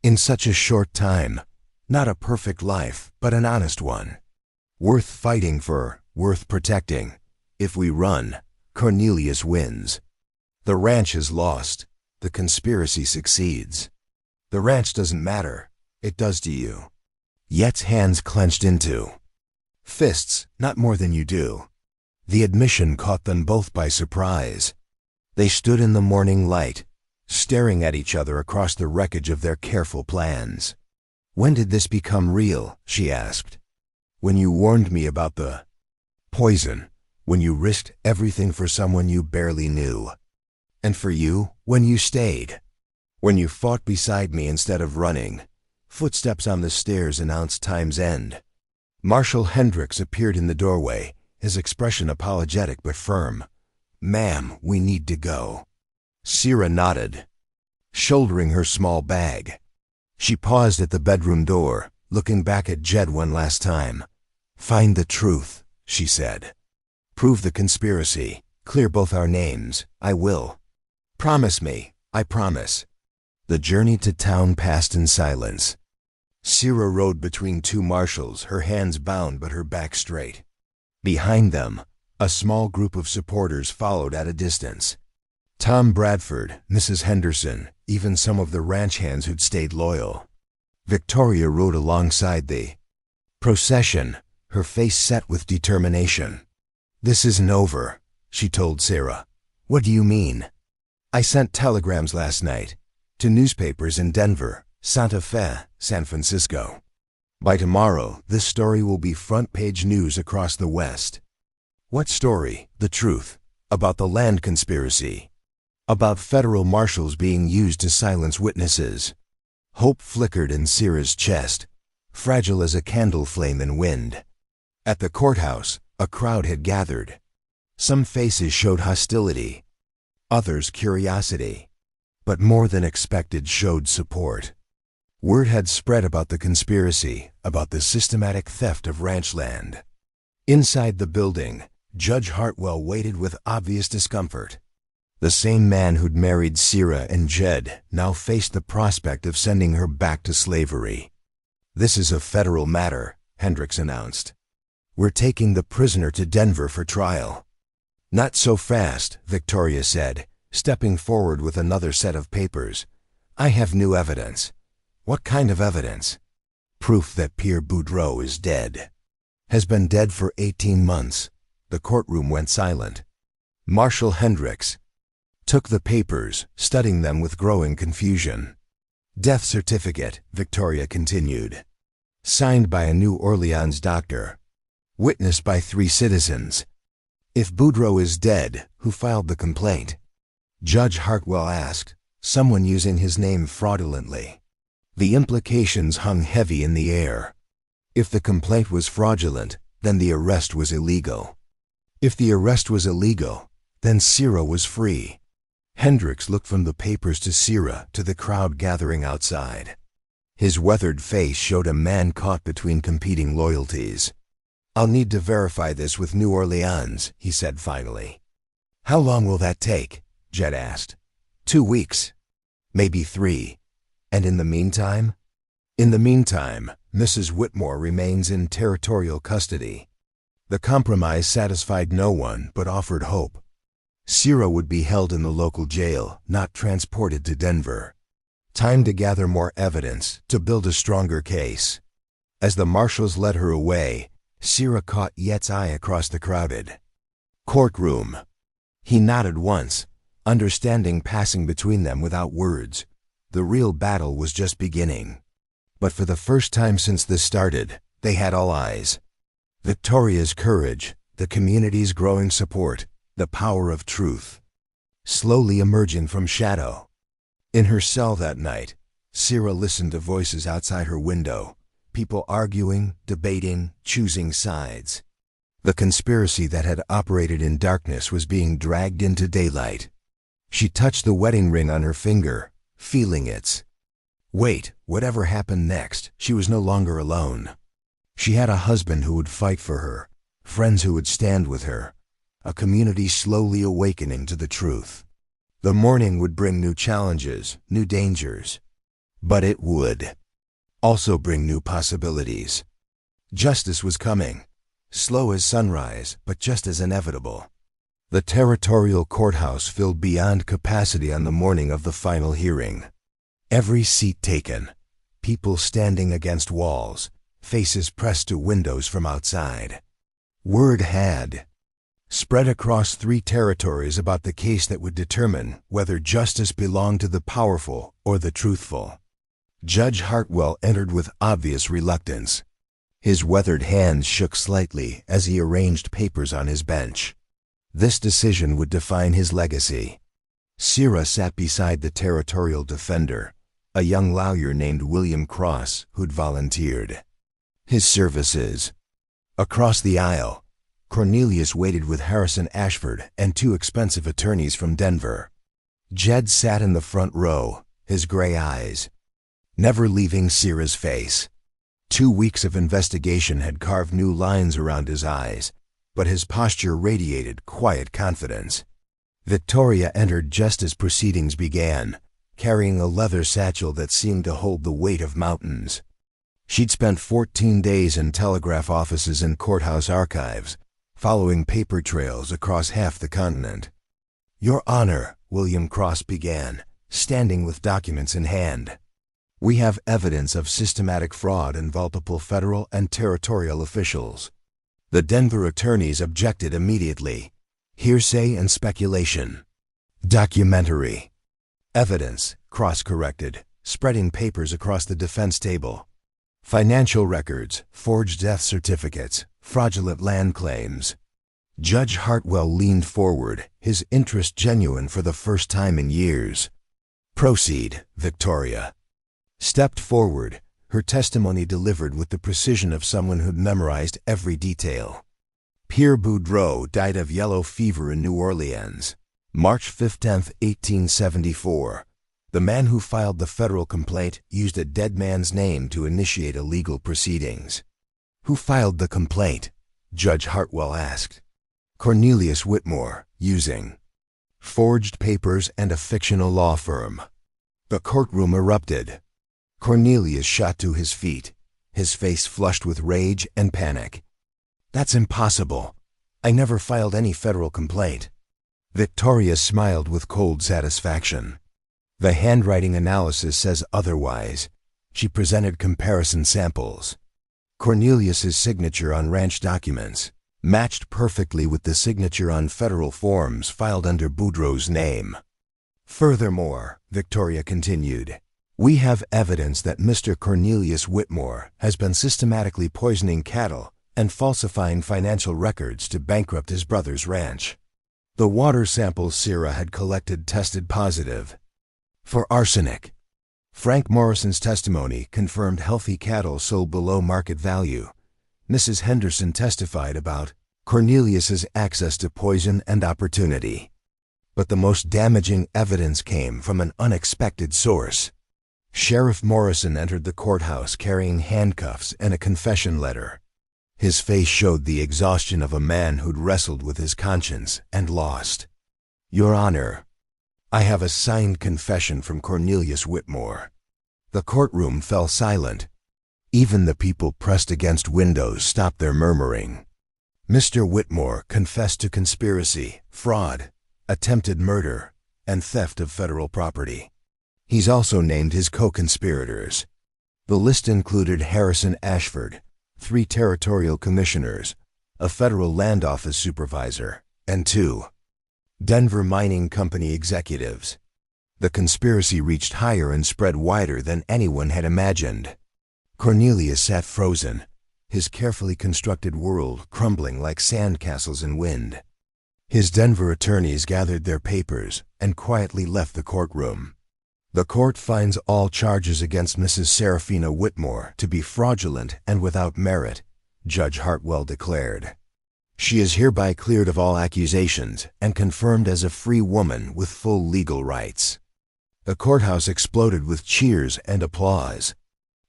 In such a short time, not a perfect life, but an honest one. Worth fighting for, worth protecting. If we run, Cornelius wins. The ranch is lost. The conspiracy succeeds. The ranch doesn't matter. It does to you. Yet's hands clenched into fists, not more than you do. The admission caught them both by surprise. They stood in the morning light, staring at each other across the wreckage of their careful plans. When did this become real? She asked. When you warned me about the poison. When you risked everything for someone you barely knew. And for you, when you stayed. When you fought beside me instead of running. Footsteps on the stairs announced time's end. Marshal Hendricks appeared in the doorway, his expression apologetic but firm. Ma'am, we need to go. Sierra nodded, shouldering her small bag. She paused at the bedroom door, looking back at Jed one last time. Find the truth, she said. Prove the conspiracy. Clear both our names. I will. Promise me. I promise. The journey to town passed in silence. Sierra rode between two marshals, her hands bound but her back straight. Behind them, a small group of supporters followed at a distance. Tom Bradford, Mrs. Henderson, even some of the ranch hands who'd stayed loyal. Victoria rode alongside the procession, her face set with determination. This isn't over, she told Sierra. What do you mean? I sent telegrams last night to newspapers in Denver, Santa Fe, San Francisco. By tomorrow, this story will be front-page news across the West. What story? The truth. About the land conspiracy. About federal marshals being used to silence witnesses. Hope flickered in Sierra's chest, fragile as a candle flame in wind. At the courthouse, a crowd had gathered. Some faces showed hostility, others curiosity, but more than expected showed support. Word had spread about the conspiracy, about the systematic theft of ranch land. Inside the building, Judge Hartwell waited with obvious discomfort. The same man who'd married Sierra and Jed now faced the prospect of sending her back to slavery. This is a federal matter, Hendricks announced. We're taking the prisoner to Denver for trial. Not so fast, Victoria said, stepping forward with another set of papers. I have new evidence. What kind of evidence? Proof that Pierre Boudreau is dead. Has been dead for 18 months. The courtroom went silent. Marshal Hendricks took the papers, studying them with growing confusion. Death certificate, Victoria continued. Signed by a New Orleans doctor. Witnessed by 3 citizens. If Boudreau is dead, who filed the complaint? Judge Hartwell asked. Someone using his name fraudulently. The implications hung heavy in the air. If the complaint was fraudulent, then the arrest was illegal. If the arrest was illegal, then Sierra was free. Hendricks looked from the papers to Sierra to the crowd gathering outside. His weathered face showed a man caught between competing loyalties. "I'll need to verify this with New Orleans," he said finally. "How long will that take?" Jed asked. 2 weeks. Maybe 3. And in the meantime? In the meantime, Mrs. Whitmore remains in territorial custody. The compromise satisfied no one but offered hope. Sierra would be held in the local jail, not transported to Denver. Time to gather more evidence, to build a stronger case. As the marshals led her away, Sierra caught Yet's eye across the crowded courtroom. He nodded once, understanding passing between them without words. The real battle was just beginning. But for the first time since this started, they had all eyes. Victoria's courage, the community's growing support, the power of truth. Slowly emerging from shadow. In her cell that night, Sierra listened to voices outside her window, people arguing, debating, choosing sides. The conspiracy that had operated in darkness was being dragged into daylight. She touched the wedding ring on her finger, feeling its weight. Whatever happened next, she was no longer alone. She had a husband who would fight for her, friends who would stand with her, a community slowly awakening to the truth. The morning would bring new challenges, new dangers. But it would also bring new possibilities. Justice was coming, slow as sunrise, but just as inevitable. The territorial courthouse filled beyond capacity on the morning of the final hearing. Every seat taken, people standing against walls, faces pressed to windows from outside. Word had spread across 3 territories about the case that would determine whether justice belonged to the powerful or the truthful. Judge Hartwell entered with obvious reluctance. His weathered hands shook slightly as he arranged papers on his bench. This decision would define his legacy. Sierra sat beside the territorial defender, a young lawyer named William Cross who'd volunteered his services. Across the aisle, Cornelius waited with Harrison Ashford and 2 expensive attorneys from Denver. Jed sat in the front row, his gray eyes never leaving Sierra's face. 2 weeks of investigation had carved new lines around his eyes, but his posture radiated quiet confidence. Victoria entered just as proceedings began, carrying a leather satchel that seemed to hold the weight of mountains. She'd spent 14 days in telegraph offices and courthouse archives, following paper trails across half the continent. "Your Honor," William Cross began, standing with documents in hand. "We have evidence of systematic fraud in multiple federal and territorial officials." The Denver attorneys objected immediately. "Hearsay and speculation." "Documentary evidence," Cross corrected, spreading papers across the defense table. "Financial records, forged death certificates, fraudulent land claims." Judge Hartwell leaned forward, his interest genuine for the first time in years. "Proceed," Victoria stepped forward, her testimony delivered with the precision of someone who'd memorized every detail. Pierre Boudreau died of yellow fever in New Orleans, March 15, 1874. The man who filed the federal complaint used a dead man's name to initiate illegal proceedings. "Who filed the complaint?" Judge Hartwell asked. "Cornelius Whitmore, using forged papers and a fictional law firm." The courtroom erupted. Cornelius shot to his feet, his face flushed with rage and panic. "That's impossible. I never filed any federal complaint." Victoria smiled with cold satisfaction. "The handwriting analysis says otherwise." She presented comparison samples. Cornelius's signature on ranch documents matched perfectly with the signature on federal forms filed under Boudreau's name. "Furthermore," Victoria continued, "we have evidence that Mr. Cornelius Whitmore has been systematically poisoning cattle and falsifying financial records to bankrupt his brother's ranch. The water samples Sierra had collected tested positive for arsenic. Frank Morrison's testimony confirmed healthy cattle sold below market value. Mrs. Henderson testified about Cornelius's access to poison and opportunity. But the most damaging evidence came from an unexpected source. Sheriff Morrison entered the courthouse carrying handcuffs and a confession letter. His face showed the exhaustion of a man who'd wrestled with his conscience and lost. "Your Honor, I have a signed confession from Cornelius Whitmore." The courtroom fell silent. Even the people pressed against windows stopped their murmuring. Mr. Whitmore confessed to conspiracy, fraud, attempted murder, and theft of federal property. He's also named his co-conspirators. The list included Harrison Ashford, 3 territorial commissioners, a federal land office supervisor, and 2 Denver Mining Company executives. The conspiracy reached higher and spread wider than anyone had imagined. Cornelius sat frozen, his carefully constructed world crumbling like sandcastles in wind. His Denver attorneys gathered their papers and quietly left the courtroom. "The court finds all charges against Mrs. Serafina Whitmore to be fraudulent and without merit," Judge Hartwell declared. "She is hereby cleared of all accusations and confirmed as a free woman with full legal rights." The courthouse exploded with cheers and applause.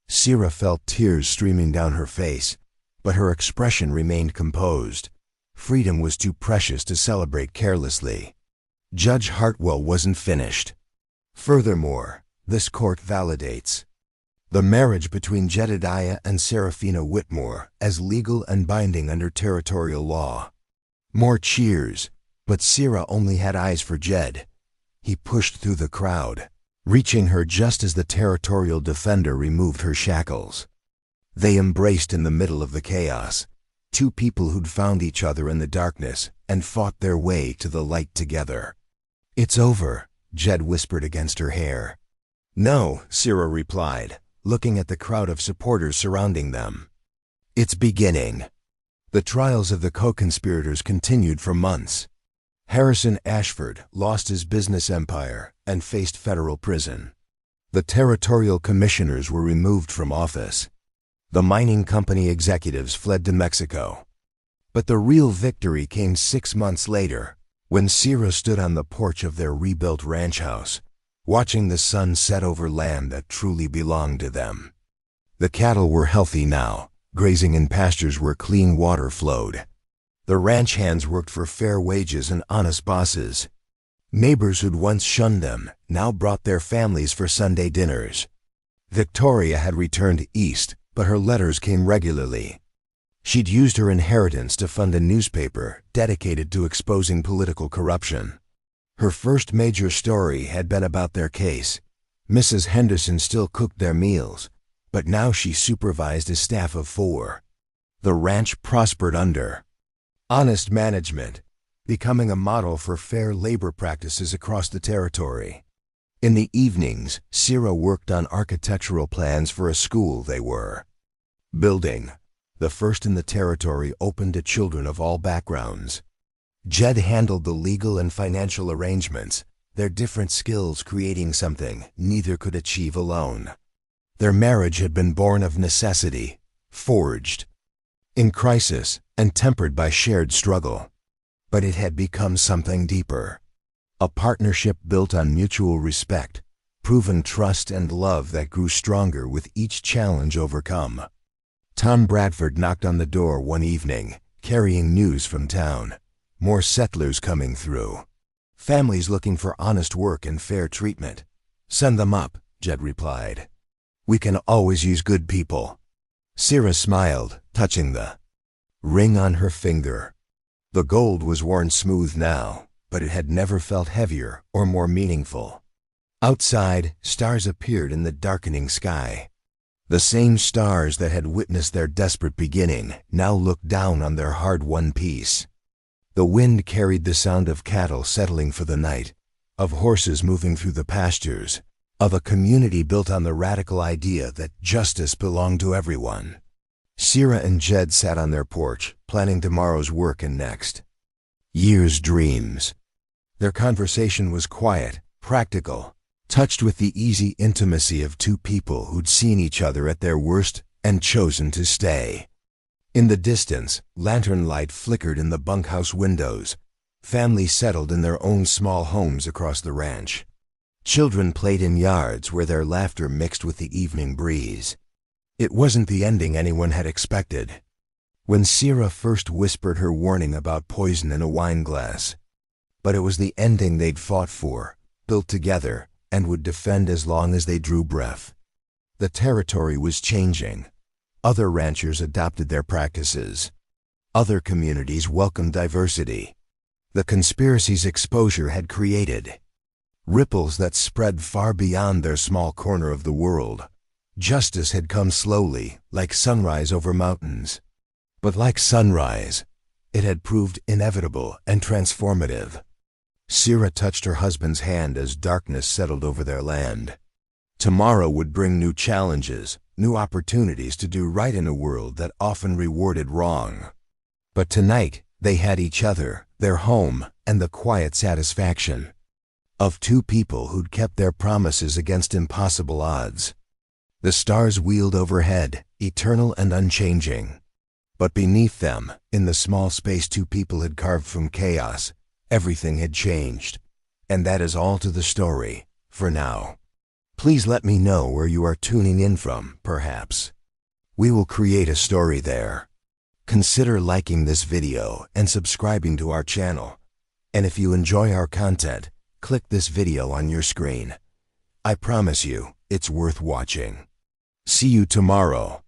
Sierra felt tears streaming down her face, but her expression remained composed. Freedom was too precious to celebrate carelessly. Judge Hartwell wasn't finished. "Furthermore, this court validates the marriage between Jedediah and Serafina Whitmore as legal and binding under territorial law." More cheers, but Sierra only had eyes for Jed. He pushed through the crowd, reaching her just as the territorial defender removed her shackles. They embraced in the middle of the chaos, 2 people who'd found each other in the darkness and fought their way to the light together. "It's over," Jed whispered against her hair. "No," Sierra replied, looking at the crowd of supporters surrounding them. "It's beginning." The trials of the co-conspirators continued for months. Harrison Ashford lost his business empire and faced federal prison. The territorial commissioners were removed from office. The mining company executives fled to Mexico. But the real victory came 6 months later, when Sierra stood on the porch of their rebuilt ranch house, watching the sun set over land that truly belonged to them. The cattle were healthy now, grazing in pastures where clean water flowed. The ranch hands worked for fair wages and honest bosses. Neighbors who'd once shunned them now brought their families for Sunday dinners. Victoria had returned east, but her letters came regularly. She'd used her inheritance to fund a newspaper dedicated to exposing political corruption. Her first major story had been about their case. Mrs. Henderson still cooked their meals, but now she supervised a staff of 4. The ranch prospered under honest management, becoming a model for fair labor practices across the territory. In the evenings, Sierra worked on architectural plans for a school they were building, the first in the territory open to children of all backgrounds. Jed handled the legal and financial arrangements, their different skills creating something neither could achieve alone. Their marriage had been born of necessity, forged in crisis, and tempered by shared struggle. But it had become something deeper. A partnership built on mutual respect, proven trust and love that grew stronger with each challenge overcome. Tom Bradford knocked on the door one evening, carrying news from town. More settlers coming through. Families looking for honest work and fair treatment. "Send them up," Jed replied. "We can always use good people." Sierra smiled, touching the ring on her finger. The gold was worn smooth now, but it had never felt heavier or more meaningful. Outside, stars appeared in the darkening sky. The same stars that had witnessed their desperate beginning now looked down on their hard-won peace. The wind carried the sound of cattle settling for the night, of horses moving through the pastures, of a community built on the radical idea that justice belonged to everyone. Sierra and Jed sat on their porch, planning tomorrow's work and next year's dreams. Their conversation was quiet, practical, touched with the easy intimacy of 2 people who'd seen each other at their worst and chosen to stay. In the distance, lantern light flickered in the bunkhouse windows, Families settled in their own small homes across the ranch. Children played in yards where their laughter mixed with the evening breeze. It wasn't the ending anyone had expected. When Sierra first whispered her warning about poison in a wine glass. But it was the ending they'd fought for, built together, and would defend as long as they drew breath. The territory was changing. Other ranchers adopted their practices. Other communities welcomed diversity. The conspiracy's exposure had created ripples that spread far beyond their small corner of the world. Justice had come slowly, like sunrise over mountains. But like sunrise, it had proved inevitable and transformative. Sierra touched her husband's hand as darkness settled over their land. Tomorrow would bring new challenges, new opportunities to do right in a world that often rewarded wrong. But tonight, they had each other, their home, and the quiet satisfaction of two people who'd kept their promises against impossible odds. The stars wheeled overhead, eternal and unchanging. But beneath them, in the small space two people had carved from chaos, everything had changed. And that is all to the story, for now. Please let me know where you are tuning in from, perhaps. We will create a story there. Consider liking this video and subscribing to our channel. And if you enjoy our content, click this video on your screen. I promise you, it's worth watching. See you tomorrow.